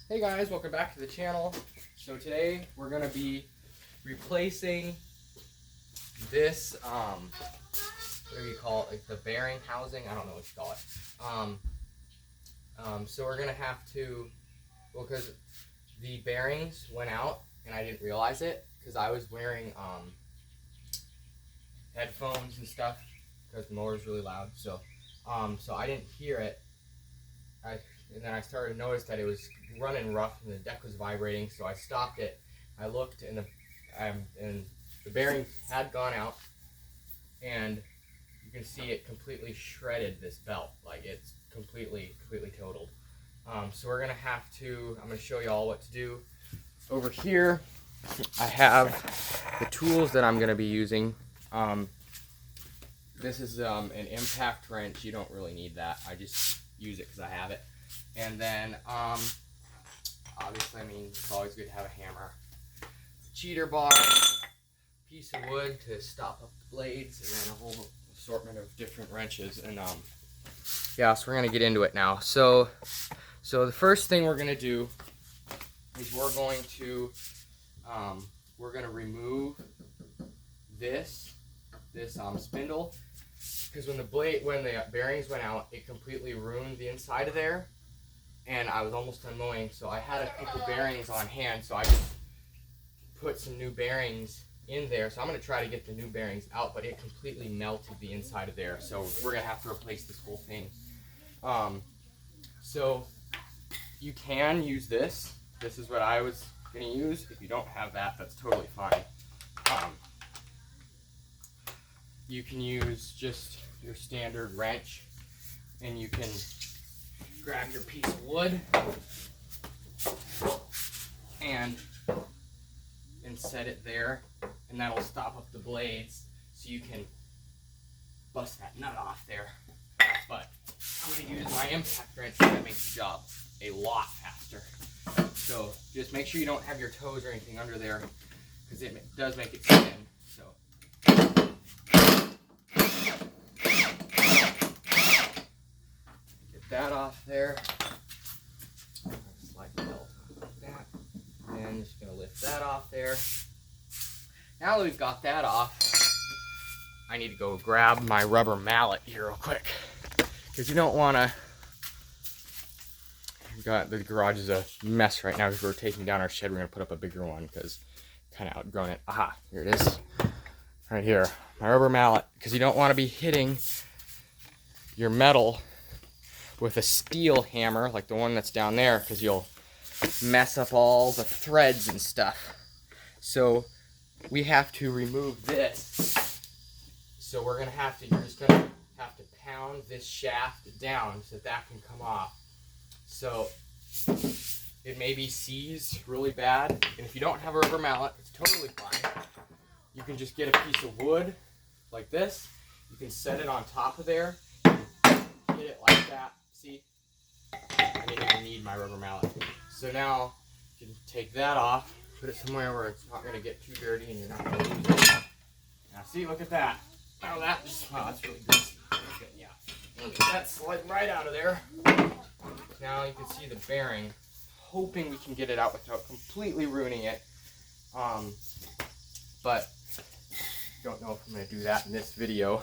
Hey guys, welcome back to the channel. So today we're going to be replacing this, what do you call it, like the bearing housing? I don't know what you call it. So we're going to have to, well, because the bearings went out and I didn't realize it because I was wearing headphones and stuff because the mower's really loud. So I didn't hear it. And then I started to notice that it was running rough and the deck was vibrating, so I stopped it. I looked and the bearing had gone out, and you can see it completely shredded this belt. Like it's completely totaled. So we're gonna have to, I'm gonna show you all what to do. Over here, I have the tools that I'm gonna be using. This is an impact wrench. You don't really need that. I just use it because I have it. And then, obviously, I mean, it's always good to have a hammer. Cheater bar, piece of wood to stop up the blades, and then a whole assortment of different wrenches. And yeah, so we're gonna get into it now. So the first thing we're gonna do is we're gonna remove this spindle, because when the bearings went out, it completely ruined the inside of there. And I was almost done mowing, so I had a couple bearings on hand, so I just put some new bearings in there. So I'm going to try to get the new bearings out, but it completely melted the inside of there, so we're going to have to replace this whole thing. So you can use this. This is what I was going to use. If you don't have that, that's totally fine. You can use just your standard wrench, and you can grab your piece of wood and set it there, and that'll stop up the blades so you can bust that nut off there. But I'm going to use my impact wrench, so that makes the job a lot faster. So just make sure you don't have your toes or anything under there, because it does make it spin. So get that off there. Slide the belt like that. And just going to lift that off there. Now that we've got that off, I need to go grab my rubber mallet here real quick, because you don't want to. The garage is a mess right now because we're taking down our shed. We're going to put up a bigger one because kind of outgrown it. Aha, here it is. Right here, my rubber mallet, because you don't want to be hitting your metal with a steel hammer like the one that's down there, because you'll mess up all the threads and stuff. So we have to remove this. So you're just gonna have to pound this shaft down so that can come off. So it maybe seized really bad, and if you don't have a rubber mallet, it's totally fine. You can just get a piece of wood like this. You can set it on top of there, hit it like that. See, I didn't even need my rubber mallet. So now you can take that off, put it somewhere where it's not going to get too dirty and you're not going to lose it. Now see, look at that. Now that's really greasy. Good, yeah. Look at that sliding right out of there. Now you can see the bearing. Hoping we can get it out without completely ruining it. But don't know if I'm going to do that in this video.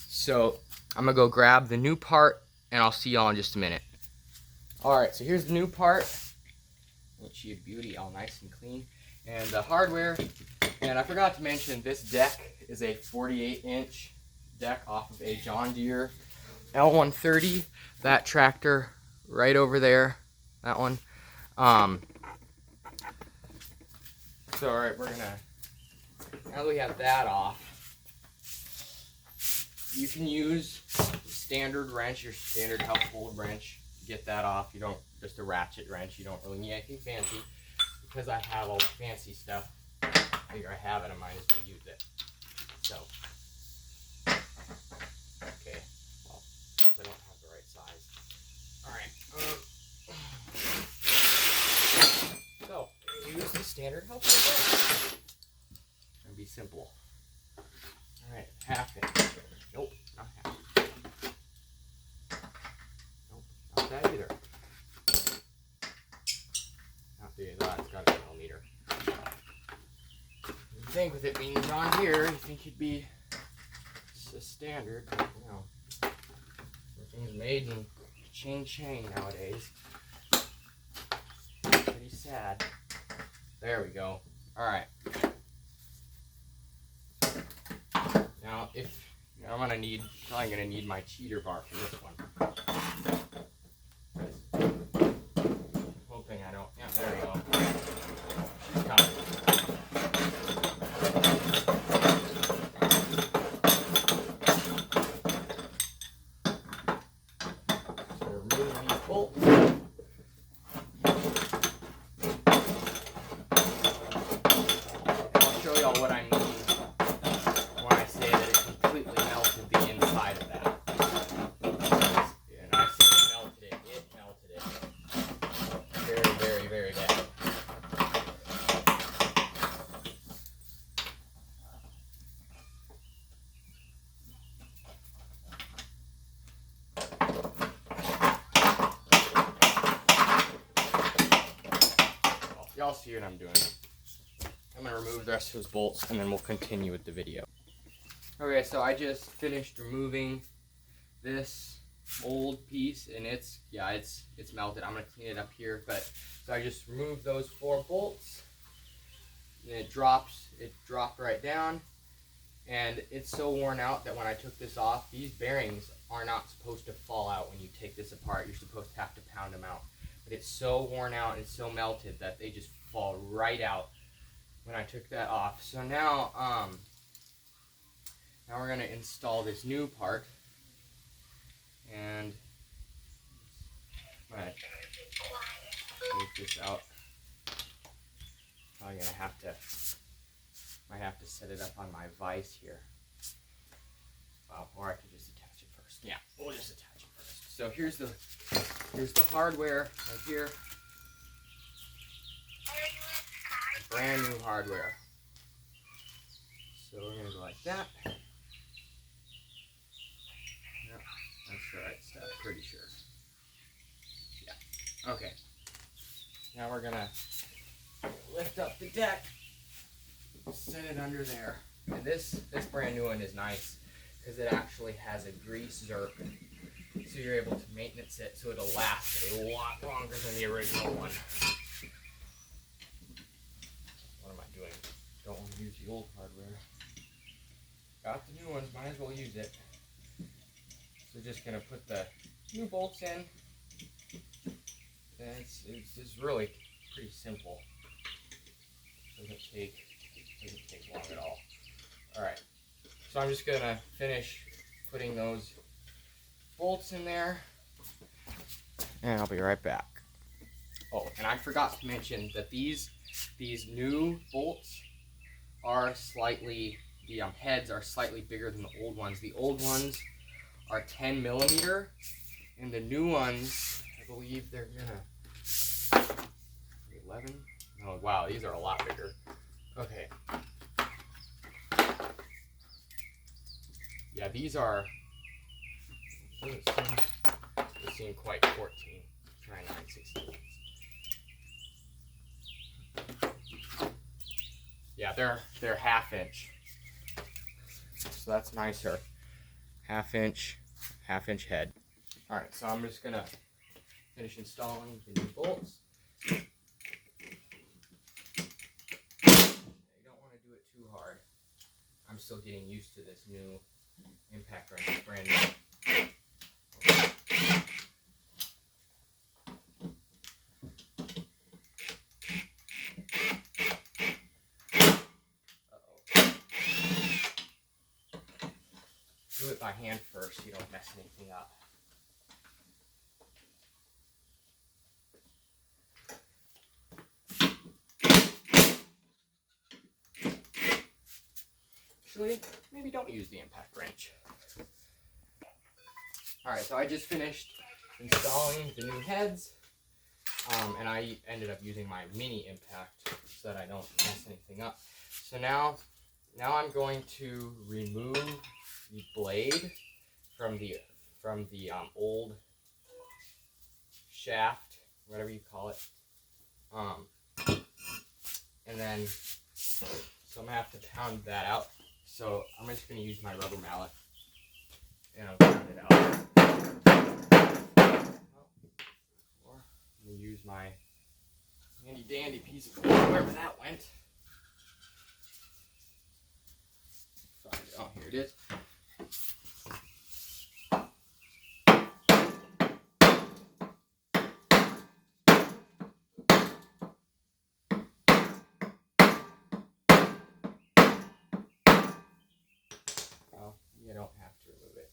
So I'm going to go grab the new part, and I'll see y'all in just a minute. Alright, so here's the new part. Ain't she a beauty, all nice and clean. And the hardware, and I forgot to mention, this deck is a 48-inch deck off of a John Deere L130. That tractor right over there, that one. So alright, we're gonna, now that we have that off, you can use standard wrench, your standard household wrench. Get that off. You don't, just a ratchet wrench. You don't really need anything fancy. Because I have all the fancy stuff, I figure I have it, I might as well use it. So, okay, well, because I don't have the right size. Alright, so, use the standard household wrench. And be simple. Alright, half inch. Nope, not half. Nope, not that either. see, that's got a millimeter. You think with it being on here, you think it'd be a standard, but you know, everything's made in chain nowadays. Pretty sad. There we go. Alright. Now, I'm probably gonna need my cheater bar for this one. Hoping I don't. Yeah, there we go. She's coming. So remove these bolts. I'll show y'all what I mean when I say that it completely melted the inside of that. And I say it melted it. Very, very, very bad. Y'all see what I'm doing. I'm going to remove the rest of those bolts and then we'll continue with the video. Okay, so I just finished removing this old piece and it's melted. I'm going to clean it up here, but so I just removed those 4 bolts and it dropped right down, and it's so worn out that when I took this off, these bearings are not supposed to fall out when you take this apart. You're supposed to have to pound them out. But it's so worn out and so melted that they just fall right out when I took that off. So now we're going to install this new part, and I'm going to take this out. Probably gonna might have to set it up on my vise here. Or I could just attach it first. Yeah, we'll just attach it first. So here's the hardware right here. Brand new hardware. So we're gonna go like that. Yep, that's the right stuff, pretty sure. Yeah. Okay. Now we're gonna lift up the deck, set it under there. And this brand new one is nice because it actually has a grease zerk, so you're able to maintenance it so it'll last a lot longer than the original one. What am I doing? Don't want to use the old hardware. Got the new ones, might as well use it. So just gonna put the new bolts in. And it's really pretty simple. Doesn't take long at all. Alright, so I'm just gonna finish putting those bolts in there, and I'll be right back. Oh, and I forgot to mention that these new bolts are slightly, the heads are slightly bigger than the old ones. The old ones are 10 millimeter, and the new ones, I believe they're gonna 11. Oh wow, these are a lot bigger. Okay. Yeah, these are, they seem quite 14. Try 9/16. Yeah, they're 1/2 inch. So that's nicer. 1/2 inch head. Alright, so I'm just gonna finish installing the new bolts. Too hard. I'm still getting used to this new impact wrench. It's brand new. Do it by hand first so you don't mess anything up. Actually, maybe don't use the impact wrench. Alright, so I just finished installing the new heads, and I ended up using my mini impact so that I don't mess anything up. So now I'm going to remove the blade from the old shaft, whatever you call it. then, so I'm gonna have to pound that out. So I'm just gonna use my rubber mallet and I'll pound it out. Or I'm gonna use my handy dandy piece of wood, wherever that went. Find it. Oh, here it is. Well, you don't have to remove it.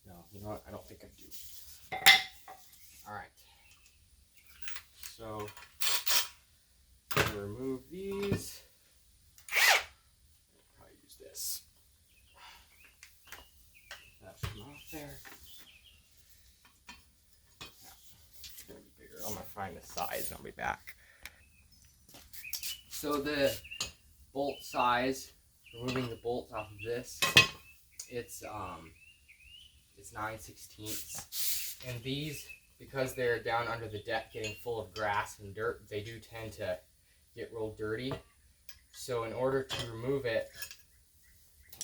No, you know what? I don't think I do. Alright. So, I'm going to remove these. I'll probably use this. That's come off there. It's going to be bigger. I'm going to find the size and I'll be back. So the bolt size, removing the bolts off of this, it's 9/16. And these, because they're down under the deck getting full of grass and dirt, they do tend to get real dirty. So in order to remove it,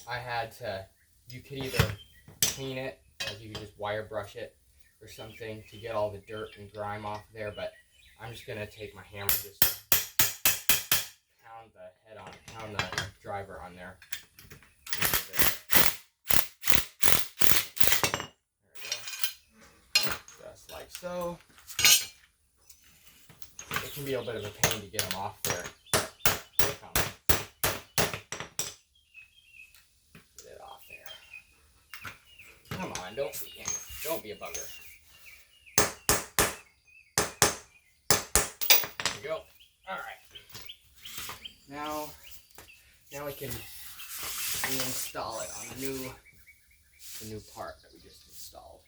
I had to, you could either clean it, like you could just wire brush it or something to get all the dirt and grime off there, but I'm just going to take my hammer, just pound the head on, pound the driver on there. Just like so. It can be a bit of a pain to get them off there. Get it off there. Come on, don't be a bugger. There we go. All right. Now we can reinstall it on the new part that we just installed.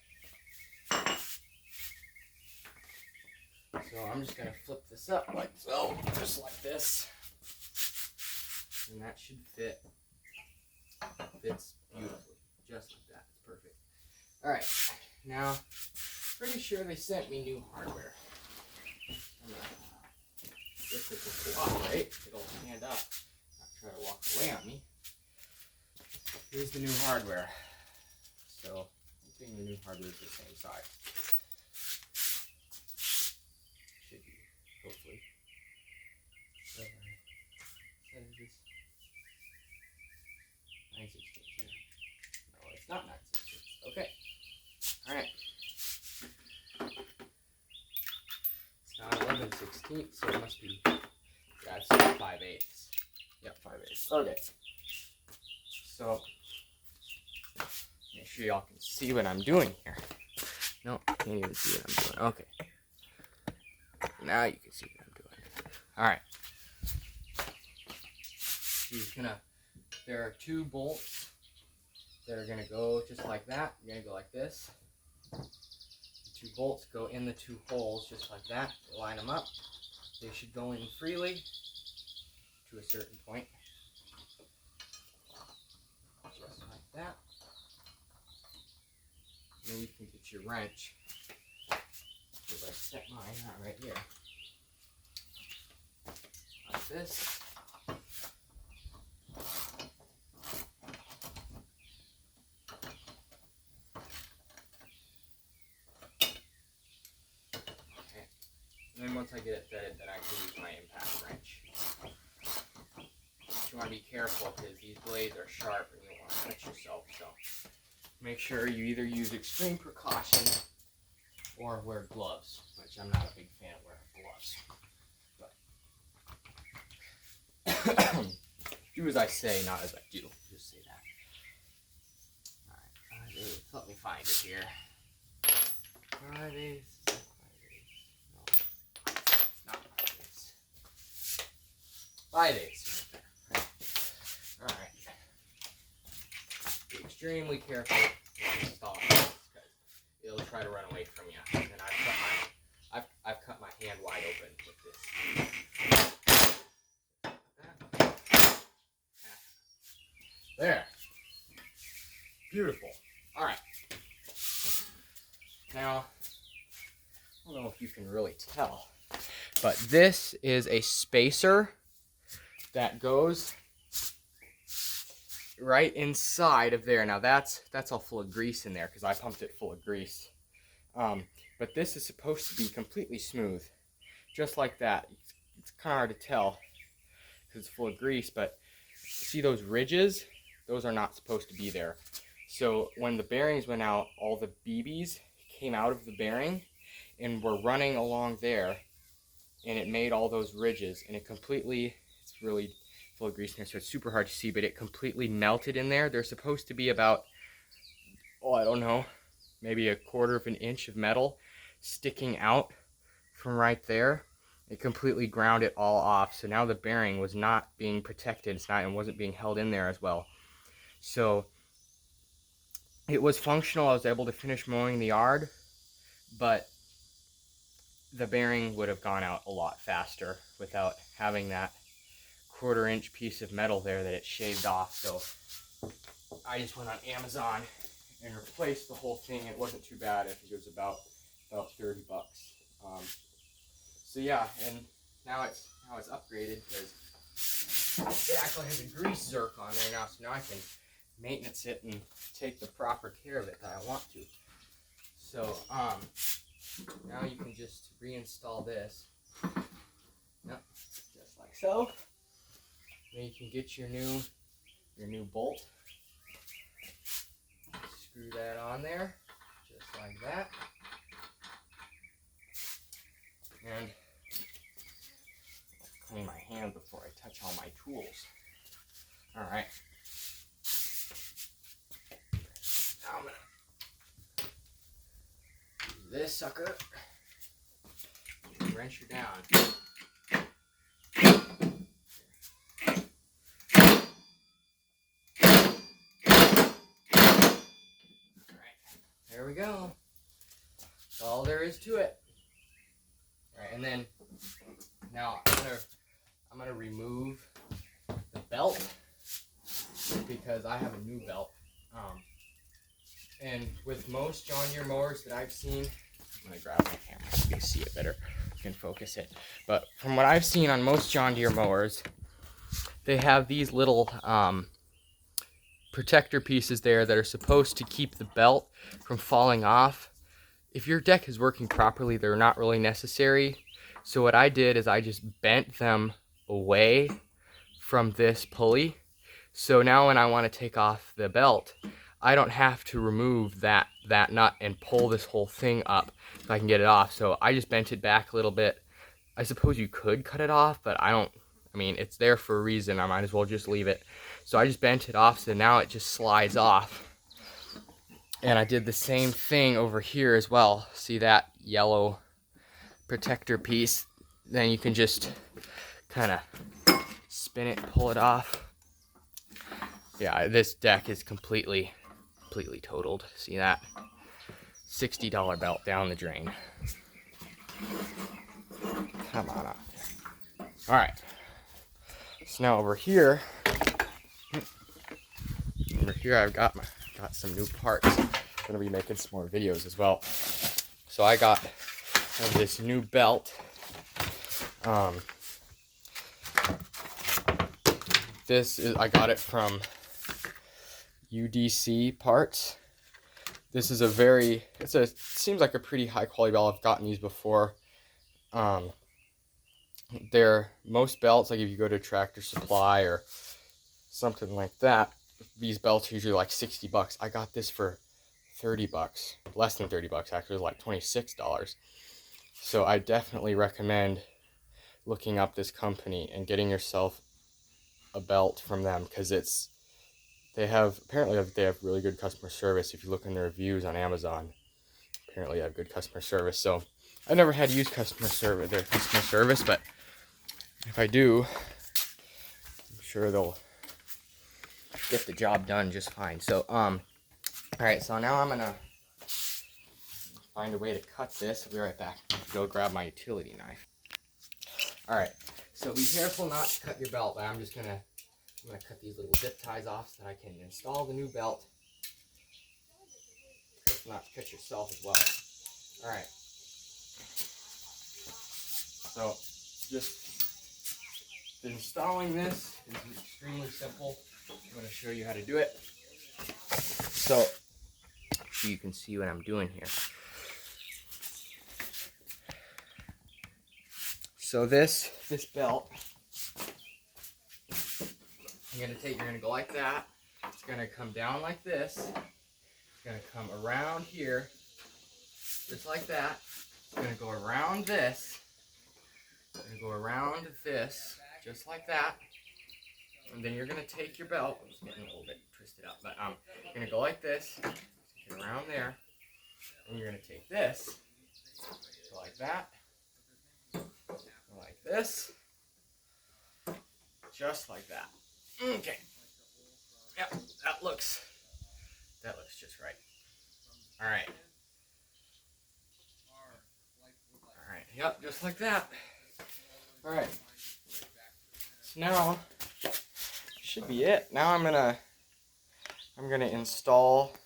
So I'm just going to flip this up like so, just like this. And that should fit. Fits beautifully, just like that. It's perfect. Alright, now, pretty sure they sent me new hardware. If it will cooperate, it'll stand up, not try to walk away on me. Here's the new hardware. So, I think the new hardware is the same size. Should be, hopefully. So, is this 9/16 here? No, it's not 9/16. Okay. Alright. It's not 11/16, so it must be, yeah, it's 5/8. Yep, 5/8. Okay. So, make sure y'all can see what I'm doing here. No, can't even see what I'm doing. Okay. Now you can see what I'm doing. Alright. She's gonna, there are 2 bolts that are gonna go just like that. You're gonna go like this. The 2 bolts go in the 2 holes just like that. Line them up. They should go in freely to a certain point. Just like that. And you can get your wrench. Because I set mine out right here. Like this. Okay. And then once I get it fitted, then I can use my impact wrench. You want to be careful because these blades are sharp and you don't want to cut yourself. So make sure you either use extreme precaution or wear gloves, which I'm not a big fan of wearing gloves. But do as I say, not as I do. Just say that. Alright, let me find it here. 5/8. No, it's not 5/8. 5/8 right there. Alright. Be extremely careful when you install this because it'll try to run away from you. And I've cut my hand wide open with this. There. Beautiful. Alright. Now, I don't know if you can really tell, but this is a spacer that goes right inside of there. Now that's all full of grease in there because I pumped it full of grease. But this is supposed to be completely smooth, just like that. It's kind of hard to tell because it's full of grease, but see those ridges? Those are not supposed to be there. So when the bearings went out, all the BBs came out of the bearing and were running along there, and it made all those ridges, and it's really full of grease in there, so it's super hard to see, but it completely melted in there. There's supposed to be about, I don't know, maybe 1/4 of an inch of metal sticking out from right there. It completely ground it all off, so now the bearing was not being protected, and wasn't being held in there as well. So it was functional. I was able to finish mowing the yard, but the bearing would have gone out a lot faster without having that 1/4 inch piece of metal there that it shaved off. So I just went on Amazon and replaced the whole thing. It wasn't too bad. I think it was about $30. So yeah, and now it's upgraded because it actually has a grease zerk on there now, so now I can maintenance it and take the proper care of it that I want to. So now you can just reinstall this. Yep, just like so. Then you can get your new bolt. Screw that on there, just like that. And clean my hand before I touch all my tools. All right. Now I'm gonna use this sucker. Wrench her down. There we go. That's all there is to it. All right, and then now I'm gonna remove the belt because I have a new belt. And with most John Deere mowers that I've seen, I'm gonna grab my camera so you can see it better. You can focus it. But from what I've seen on most John Deere mowers, they have these little protector pieces there that are supposed to keep the belt from falling off. If your deck is working properly, they're not really necessary. So what I did is I just bent them away from this pulley. So now when I want to take off the belt, I don't have to remove that nut and pull this whole thing up so I can get it off. So I just bent it back a little bit. I suppose you could cut it off, but I mean, it's there for a reason. I might as well just leave it. So I just bent it off, so now it just slides off. And I did the same thing over here as well. See that yellow protector piece? Then you can just kind of spin it, pull it off. Yeah, this deck is completely totaled. See that? $60 belt down the drain. Come on up. All right. So now over here I've got some new parts. I'm gonna be making some more videos as well. So I got this new belt. I got it from UDC Parts. This is seems like a pretty high quality belt. I've gotten these before. Most belts, like if you go to Tractor Supply or something like that, these belts are usually like $60. I got this for $30, less than $30 actually, it was like $26. So I definitely recommend looking up this company and getting yourself a belt from them, because apparently they have really good customer service. If you look in their reviews on Amazon, apparently they have good customer service. So I never had to use their customer service, but if I do, I'm sure they'll get the job done just fine. So all right, so now I'm gonna find a way to cut this. I'll be right back. Go grab my utility knife. All right, so be careful not to cut your belt, but I'm gonna cut these little zip ties off so that I can install the new belt. Careful not to cut yourself as well. All right, so just Installing this is extremely simple. I'm going to show you how to do it. So you can see what I'm doing here. So this belt, you're going to go like that. It's going to come down like this. It's going to come around here, just like that. It's going to go around this. It's going to go around this, just like that. And then you're going to take your belt. It's getting a little bit twisted up, but you're going to go like this, get around there, and you're going to take this, go like that, go like this, just like that. Okay. Yep, that looks just right. All right. All right. Yep, just like that. All right. So now should be it. Now I'm gonna install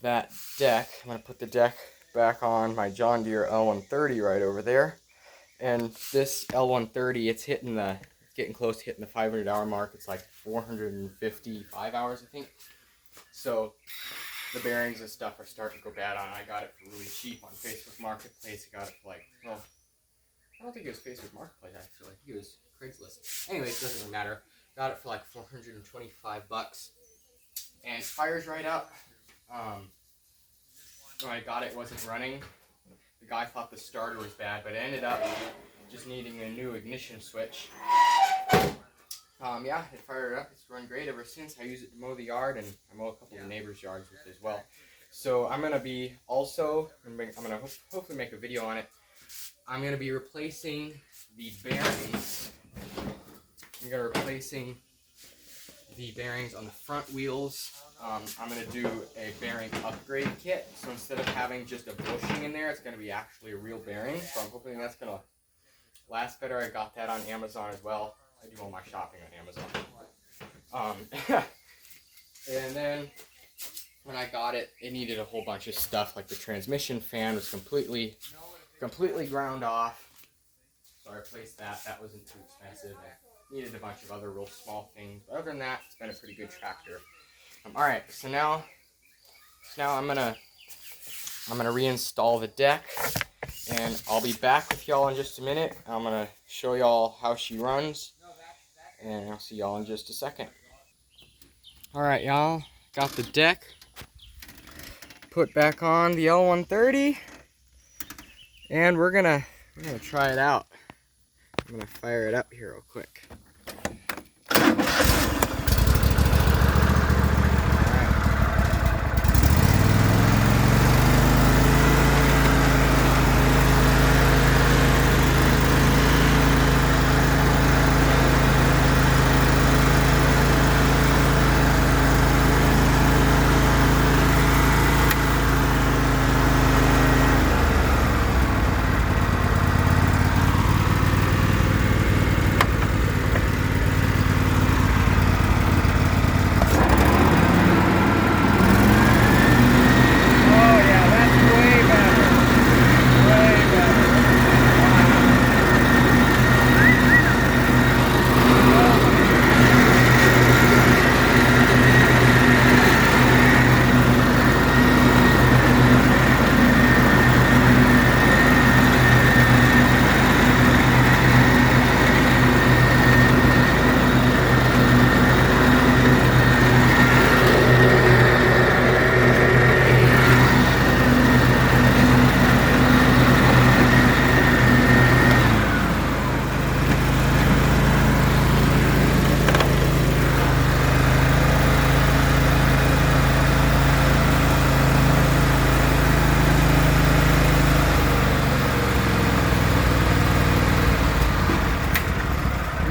that deck. I'm gonna put the deck back on my John Deere L130 right over there. And this L130, it's getting close to hitting the 500-hour mark. It's like 455 hours, I think. So the bearings and stuff are starting to go bad on it. I got it for really cheap on Facebook Marketplace. I got it for like, well, I don't think it was Facebook Marketplace actually. I think it was Craigslist. Anyways, it doesn't really matter. Got it for like 425 bucks. And it fires right up. When I got it, it wasn't running. The guy thought the starter was bad, but it ended up just needing a new ignition switch. Yeah, it fired up. It's run great ever since. I use it to mow the yard, and I mow a couple of neighbors' yards with it as well. So I'm going to be also, I'm going to hopefully make a video on it. I'm going to be replacing the bearings. I'm going to be replacing the bearings on the front wheels. I'm going to do a bearing upgrade kit. So instead of having just a bushing in there, it's going to be actually a real bearing. So I'm hoping that's going to last better. I got that on Amazon as well. I do all my shopping on Amazon. And then when I got it, it needed a whole bunch of stuff. Like the transmission fan was completely ground off. So I replaced that. That wasn't too expensive. I needed a bunch of other real small things. But other than that, it's been a pretty good tractor. All right, so now I'm gonna reinstall the deck, and I'll be back with y'all in just a minute. I'm gonna show y'all how she runs, and I'll see y'all in just a second. All right, y'all, got the deck put back on the L130, and we're gonna try it out. I'm gonna fire it up here real quick.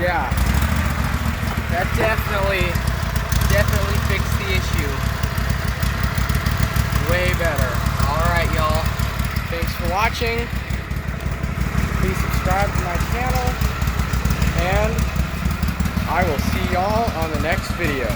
Yeah, that definitely fixed the issue. Way better. Alright, y'all. Thanks for watching. Please subscribe to my channel. And I will see y'all on the next video.